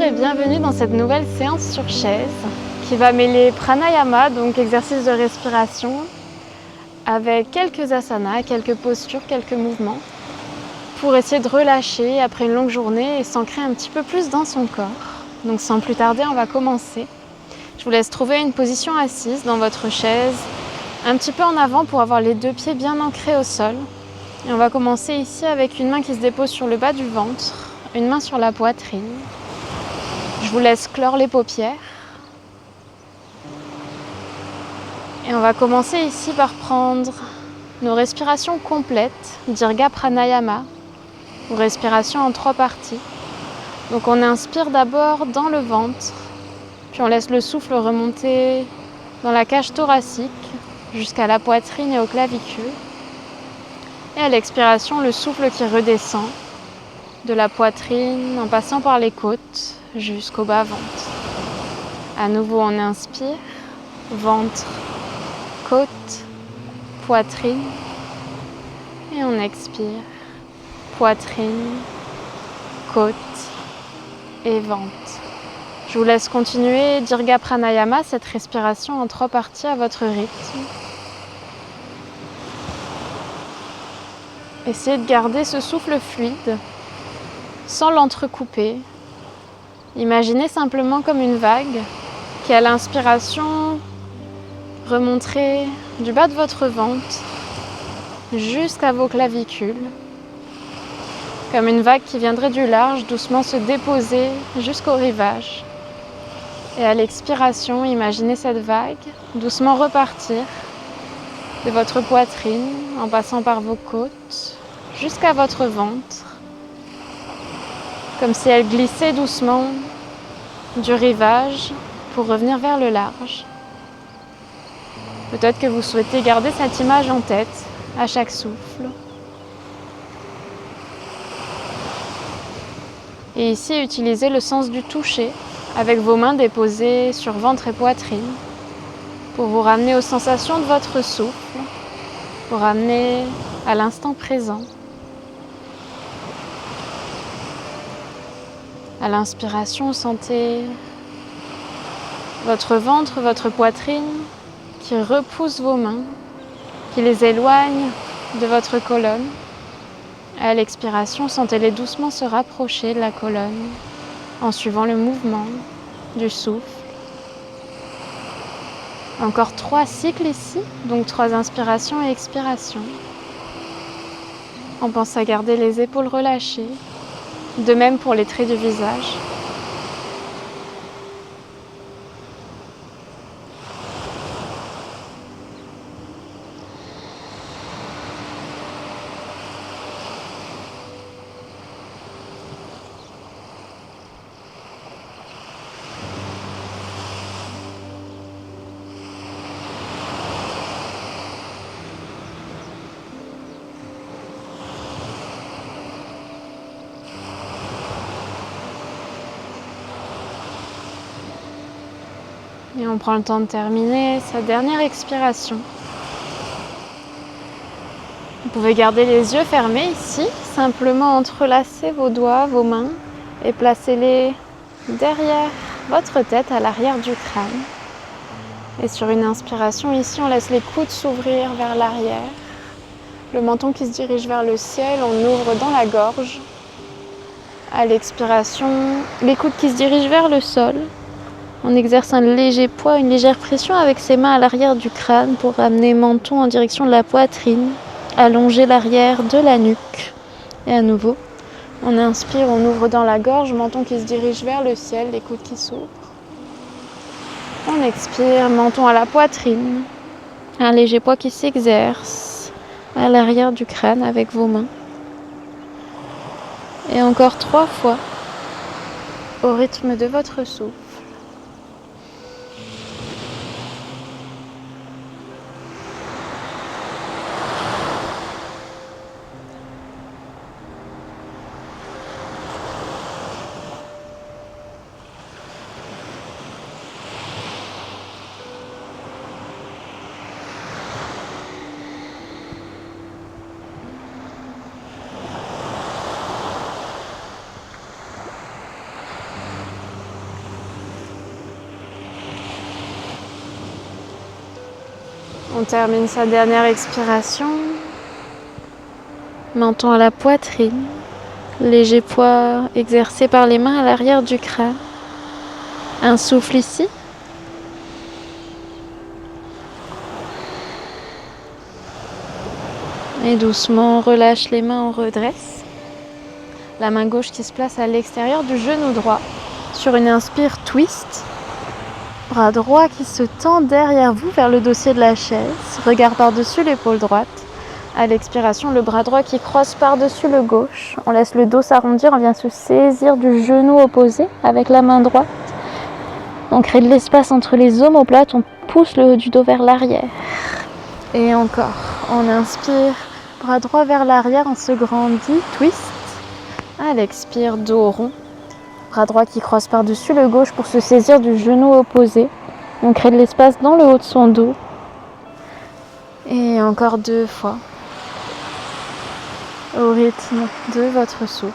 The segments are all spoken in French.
et bienvenue dans cette nouvelle séance sur chaise qui va mêler pranayama, donc exercice de respiration, avec quelques asanas, quelques postures, quelques mouvements pour essayer de relâcher après une longue journée et s'ancrer un petit peu plus dans son corps. Donc sans plus tarder, on va commencer. Je vous laisse trouver une position assise dans votre chaise, un petit peu en avant pour avoir les deux pieds bien ancrés au sol. Et on va commencer ici avec une main qui se dépose sur le bas du ventre, une main sur la poitrine. Je vous laisse clore les paupières. Et on va commencer ici par prendre nos respirations complètes, Dirga Pranayama, ou respiration en 3 parties. Donc on inspire d'abord dans le ventre, puis on laisse le souffle remonter dans la cage thoracique jusqu'à la poitrine et aux clavicules. Et à l'expiration, le souffle qui redescend de la poitrine en passant par les côtes jusqu'au bas-ventre. À nouveau, on inspire, ventre, côte, poitrine. Et on expire, poitrine, côte et ventre. Je vous laisse continuer Dirga Pranayama, cette respiration en 3 parties à votre rythme. Essayez de garder ce souffle fluide, sans l'entrecouper. Imaginez simplement comme une vague qui, à l'inspiration, remonterait du bas de votre ventre jusqu'à vos clavicules, comme une vague qui viendrait du large doucement se déposer jusqu'au rivage. Et à l'expiration, imaginez cette vague doucement repartir de votre poitrine en passant par vos côtes jusqu'à votre ventre, comme si elle glissait doucement du rivage pour revenir vers le large. Peut-être que vous souhaitez garder cette image en tête à chaque souffle. Et ici, utilisez le sens du toucher avec vos mains déposées sur ventre et poitrine pour vous ramener aux sensations de votre souffle, pour ramener à l'instant présent. À l'inspiration, sentez votre ventre, votre poitrine qui repousse vos mains, qui les éloigne de votre colonne. À l'expiration, sentez-les doucement se rapprocher de la colonne en suivant le mouvement du souffle. Encore 3 cycles ici, donc 3 inspirations et expirations. On pense à garder les épaules relâchées, de même pour les traits du visage. Et on prend le temps de terminer sa dernière expiration. Vous pouvez garder les yeux fermés ici, simplement entrelacer vos doigts, vos mains et placez-les derrière votre tête, à l'arrière du crâne. Et sur une inspiration ici, on laisse les coudes s'ouvrir vers l'arrière, le menton qui se dirige vers le ciel, on ouvre dans la gorge. À l'expiration, les coudes qui se dirigent vers le sol. On exerce un léger poids, une légère pression avec ses mains à l'arrière du crâne pour ramener menton en direction de la poitrine, allonger l'arrière de la nuque. Et à nouveau, on inspire, on ouvre dans la gorge, menton qui se dirige vers le ciel, les coudes qui s'ouvrent. On expire, menton à la poitrine, un léger poids qui s'exerce à l'arrière du crâne avec vos mains. Et encore 3 fois, au rythme de votre souffle. On termine sa dernière expiration. Menton à la poitrine. Léger poids exercé par les mains à l'arrière du crâne. Un souffle ici. Et doucement, on relâche les mains, on redresse. La main gauche qui se place à l'extérieur du genou droit. Sur une inspire, twist. Bras droit qui se tend derrière vous vers le dossier de la chaise. Regard par-dessus l'épaule droite. À l'expiration, le bras droit qui croise par-dessus le gauche. On laisse le dos s'arrondir, on vient se saisir du genou opposé avec la main droite. On crée de l'espace entre les omoplates, on pousse le haut du dos vers l'arrière. Et encore, on inspire, bras droit vers l'arrière, on se grandit, twist. À l'expire, dos rond. Bras droit qui croise par-dessus le gauche pour se saisir du genou opposé. On crée de l'espace dans le haut de son dos. Et encore 2 fois. Au rythme de votre souffle.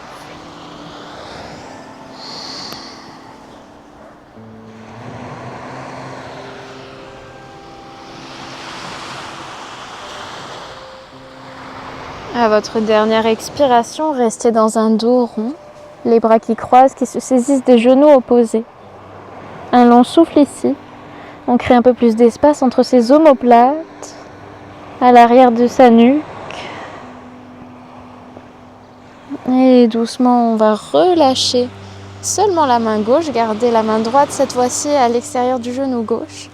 À votre dernière expiration, restez dans un dos rond, les bras qui croisent, qui se saisissent des genoux opposés. Un long souffle ici. On crée un peu plus d'espace entre ses omoplates, à l'arrière de sa nuque. Et doucement, on va relâcher seulement la main gauche, garder la main droite cette fois-ci à l'extérieur du genou gauche.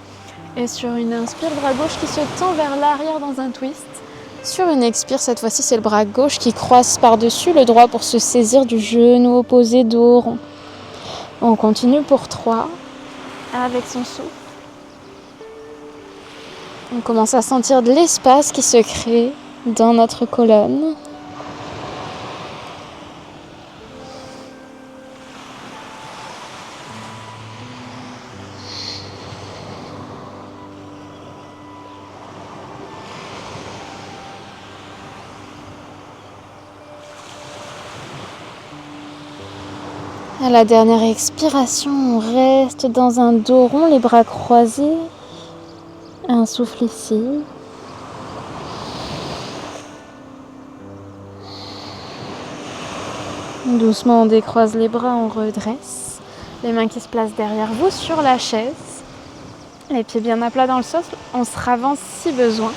Et sur une inspire, bras gauche qui se tend vers l'arrière dans un twist. Sur une expire, cette fois-ci, c'est le bras gauche qui croise par-dessus le droit pour se saisir du genou opposé, dos rond. On continue pour 3 avec son souffle. On commence à sentir de l'espace qui se crée dans notre colonne. À la dernière expiration, on reste dans un dos rond, les bras croisés. Un souffle ici. Doucement, on décroise les bras, on redresse. Les mains qui se placent derrière vous sur la chaise. Les pieds bien à plat dans le sol, on se ravance si besoin.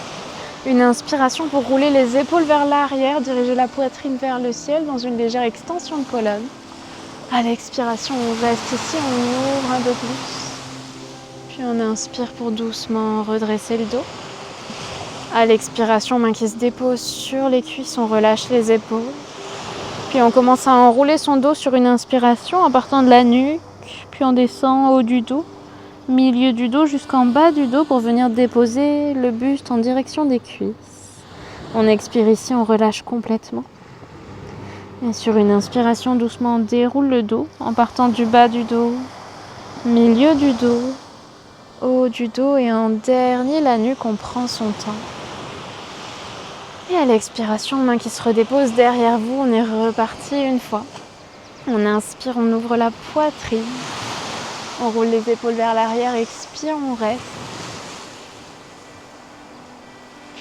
Une inspiration pour rouler les épaules vers l'arrière, diriger la poitrine vers le ciel dans une légère extension de colonne. À l'expiration, on reste ici, on ouvre un peu plus. Puis on inspire pour doucement redresser le dos. À l'expiration, main qui se dépose sur les cuisses, on relâche les épaules. Puis on commence à enrouler son dos sur une inspiration en partant de la nuque. Puis on descend au haut du dos, milieu du dos jusqu'en bas du dos pour venir déposer le buste en direction des cuisses. On expire ici, on relâche complètement. Et sur une inspiration, doucement, on déroule le dos en partant du bas du dos, milieu du dos, haut du dos et en dernier, la nuque, on prend son temps. Et à l'expiration, main qui se redépose derrière vous, on est reparti une fois. On inspire, on ouvre la poitrine, on roule les épaules vers l'arrière, expire, on reste.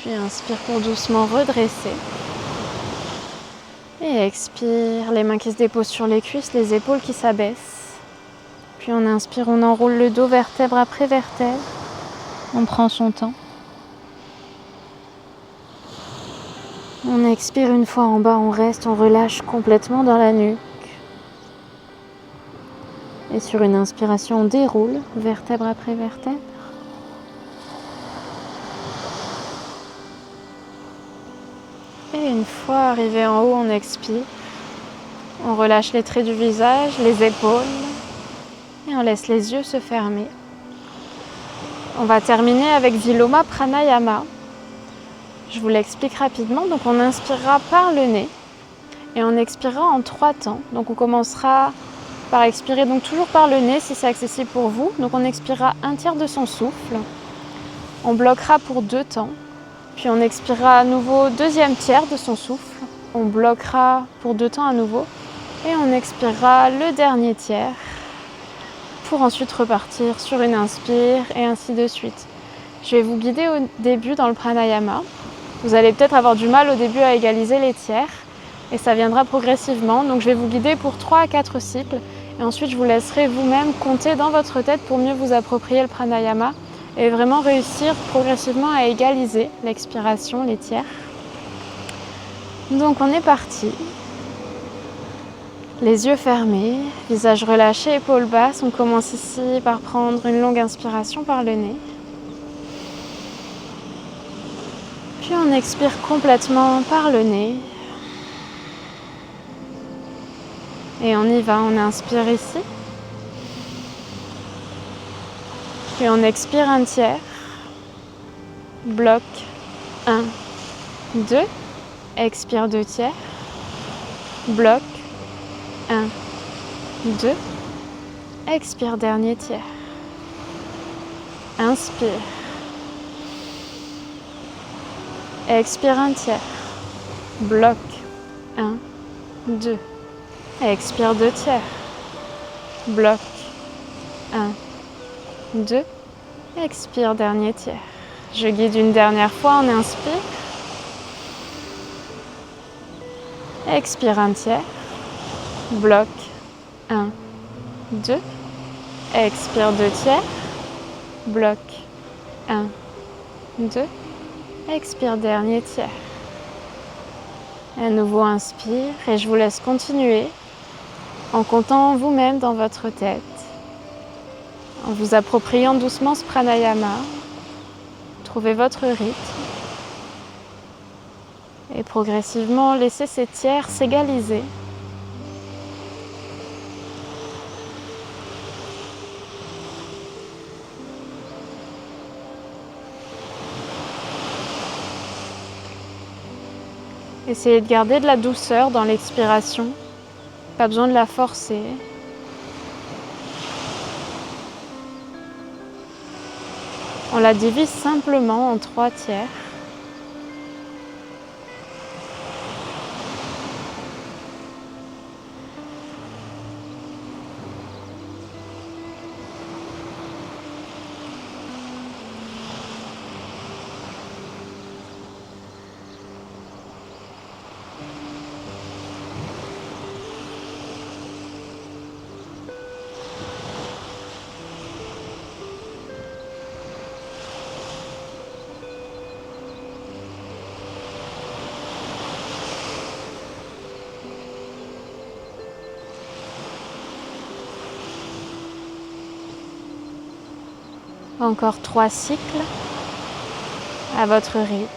Puis inspire pour doucement redresser. Et expire, les mains qui se déposent sur les cuisses, les épaules qui s'abaissent. Puis on inspire, on enroule le dos vertèbre après vertèbre. On prend son temps. On expire une fois en bas, on reste, on relâche complètement dans la nuque. Et sur une inspiration, on déroule, vertèbre après vertèbre. Et une fois arrivé en haut, on expire. On relâche les traits du visage, les épaules. Et on laisse les yeux se fermer. On va terminer avec Viloma Pranayama. Je vous l'explique rapidement. Donc on inspirera par le nez et on expirera en 3 temps. Donc on commencera par expirer donc toujours par le nez si c'est accessible pour vous. Donc on expirera 1/3 de son souffle. On bloquera pour 2 temps. Puis on expirera à nouveau 2e tiers de son souffle. On bloquera pour 2 temps à nouveau. Et on expirera le dernier tiers pour ensuite repartir sur une inspire et ainsi de suite. Je vais vous guider au début dans le pranayama. Vous allez peut-être avoir du mal au début à égaliser les tiers et ça viendra progressivement. Donc je vais vous guider pour 3 à 4 cycles et ensuite je vous laisserai vous-même compter dans votre tête pour mieux vous approprier le pranayama et vraiment réussir progressivement à égaliser l'expiration, les tiers. Donc on est parti. Les yeux fermés, visage relâché, épaules basses. On commence ici par prendre une longue inspiration par le nez. Puis on expire complètement par le nez. Et on y va, on inspire ici. Puis on expire un tiers. Bloc 1, 2. Expire 2 tiers. Bloc 1, 2. Expire dernier tiers. Inspire. Expire un tiers. Bloc 1, 2. Expire 2 tiers. Bloc 1, 2. Expire dernier tiers. Je guide une dernière fois, on inspire. Expire un tiers. Bloc 1, 2. Expire 2 tiers. Bloc 1, 2. Expire dernier tiers. À nouveau inspire et je vous laisse continuer en comptant vous-même dans votre tête, en vous appropriant doucement ce pranayama. Trouvez votre rythme et progressivement laissez ces tiers s'égaliser. Essayez de garder de la douceur dans l'expiration, pas besoin de la forcer. On la divise simplement en 3 tiers. Encore 3 cycles à votre rythme.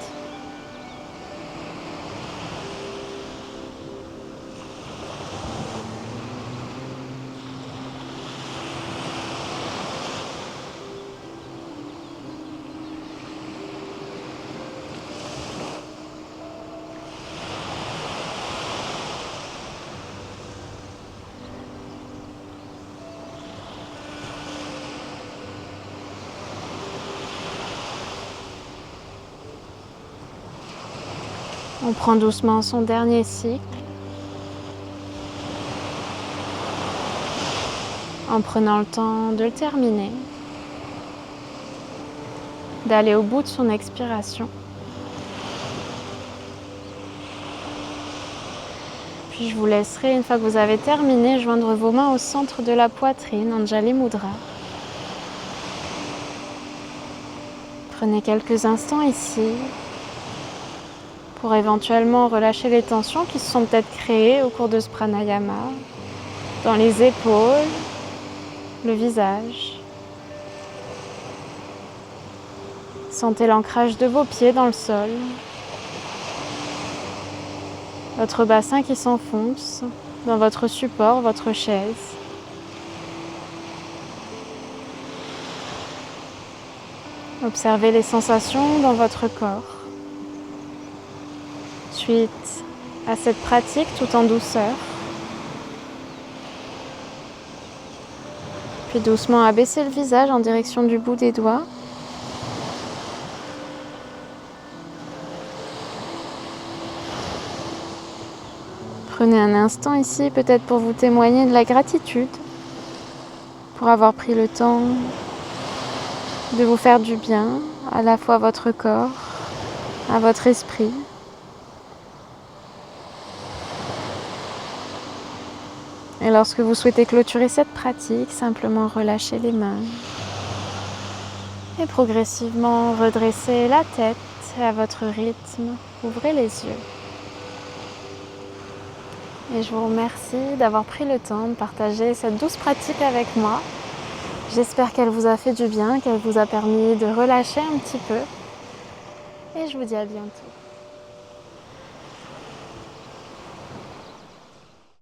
On prend doucement son dernier cycle en prenant le temps de le terminer, d'aller au bout de son expiration. Puis je vous laisserai, une fois que vous avez terminé, joindre vos mains au centre de la poitrine, Anjali Mudra. Prenez quelques instants ici pour éventuellement relâcher les tensions qui se sont peut-être créées au cours de ce pranayama, dans les épaules, le visage. Sentez l'ancrage de vos pieds dans le sol, votre bassin qui s'enfonce dans votre support, votre chaise. Observez les sensations dans votre corps. Suite à cette pratique tout en douceur. Puis doucement abaissez le visage en direction du bout des doigts. Prenez un instant ici, peut-être pour vous témoigner de la gratitude, pour avoir pris le temps de vous faire du bien, à la fois à votre corps, à votre esprit. Et lorsque vous souhaitez clôturer cette pratique, simplement relâchez les mains et progressivement redressez la tête à votre rythme. Ouvrez les yeux. Et je vous remercie d'avoir pris le temps de partager cette douce pratique avec moi. J'espère qu'elle vous a fait du bien, qu'elle vous a permis de relâcher un petit peu. Et je vous dis à bientôt.